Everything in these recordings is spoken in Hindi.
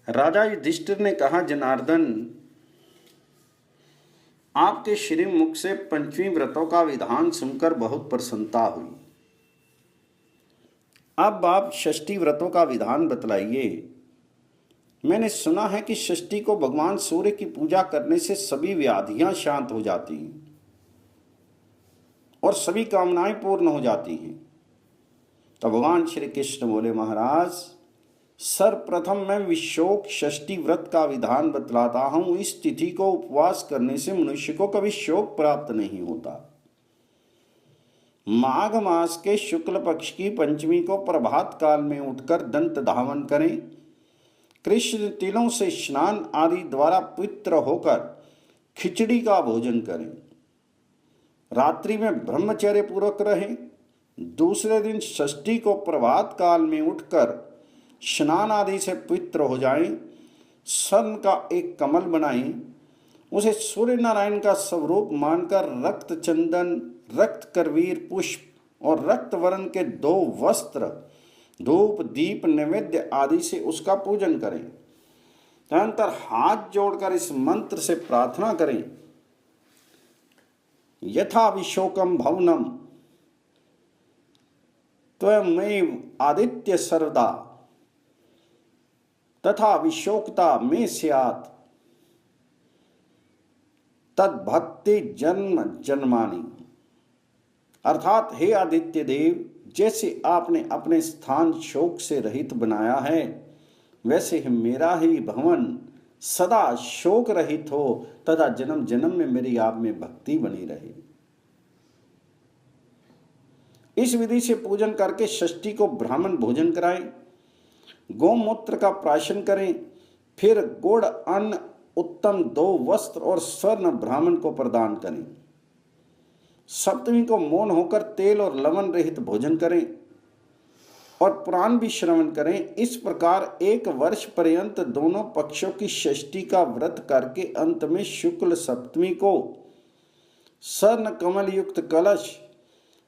राजा युधिष्ठिर ने कहा, जनार्दन, आपके श्रीमुख से पंचवीं व्रतों का विधान सुनकर बहुत प्रसन्नता हुई। अब आप षष्ठी व्रतों का विधान बतलाइए। मैंने सुना है कि षष्ठी को भगवान सूर्य की पूजा करने से सभी व्याधियां शांत हो जाती हैं और सभी कामनाएं पूर्ण हो जाती हैं। तो भगवान श्री कृष्ण बोले, महाराज, सर्वप्रथम मैं विशोक षष्ठी व्रत का विधान बतलाता हूं। इस तिथि को उपवास करने से मनुष्य को कभी शोक प्राप्त नहीं होता। माघ मास के शुक्ल पक्ष की पंचमी को प्रभात काल में उठकर दंत धावन करें, कृष्ण तिलों से स्नान आदि द्वारा पवित्र होकर खिचड़ी का भोजन करें, रात्रि में ब्रह्मचर्य पूर्वक रहें। दूसरे दिन षष्ठी को प्रभात काल में उठकर स्नान आदि से पवित्र हो जाएं, स्वर्ण का एक कमल बनाएं, उसे सूर्य नारायण का स्वरूप मानकर रक्त चंदन, रक्त करवीर पुष्प और रक्त वर्ण के 2 वस्त्र, धूप दीप नैवेद्य आदि से उसका पूजन करें। तदनंतर हाथ जोड़कर इस मंत्र से प्रार्थना करें, यथा विशोकम भवनम त्वमेव आदित्य सर्वदा तथा विशोकता में स्यात् तद्भक्ति जन्म जन्मानि। अर्थात, हे आदित्य देव, जैसे आपने अपने स्थान शोक से रहित बनाया है, वैसे ही मेरा ही भवन सदा शोक रहित हो तथा जन्म जन्म में मेरी आप में भक्ति बनी रहे। इस विधि से पूजन करके षष्ठी को ब्राह्मण भोजन कराएं, गौमूत्र का प्राशन करें, फिर गुड़ अन्न, उत्तम 2 वस्त्र और स्वर्ण ब्राह्मण को प्रदान करें। सप्तमी को मौन होकर तेल और लवण रहित भोजन करें और पुराण भी श्रवण करें। इस प्रकार 1 वर्ष पर्यंत दोनों पक्षों की षष्ठी का व्रत करके अंत में शुक्ल सप्तमी को स्वर्ण कमल युक्त कलश,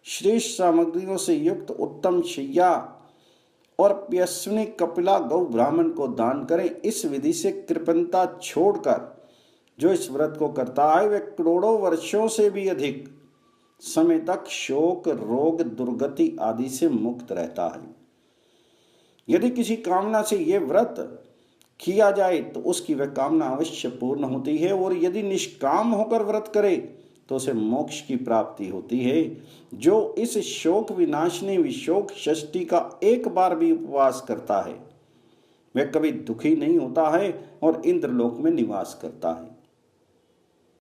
श्रेष्ठ सामग्रियों से युक्त उत्तम शैया और पयस्विनी कपिला गौ ब्राह्मण को दान करें। इस विधि से कृपणता छोड़कर जो इस व्रत को करता है, वह करोड़ों वर्षों से भी अधिक समय तक शोक, रोग, दुर्गति आदि से मुक्त रहता है। यदि किसी कामना से यह व्रत किया जाए तो उसकी वह कामना अवश्य पूर्ण होती है, और यदि निष्काम होकर व्रत करे तो उसे मोक्ष की प्राप्ति होती है। जो इस शोक विनाशिनी विशोक षष्ठी का एक बार भी उपवास करता है, वह कभी दुखी नहीं होता है और इंद्रलोक में निवास करता है।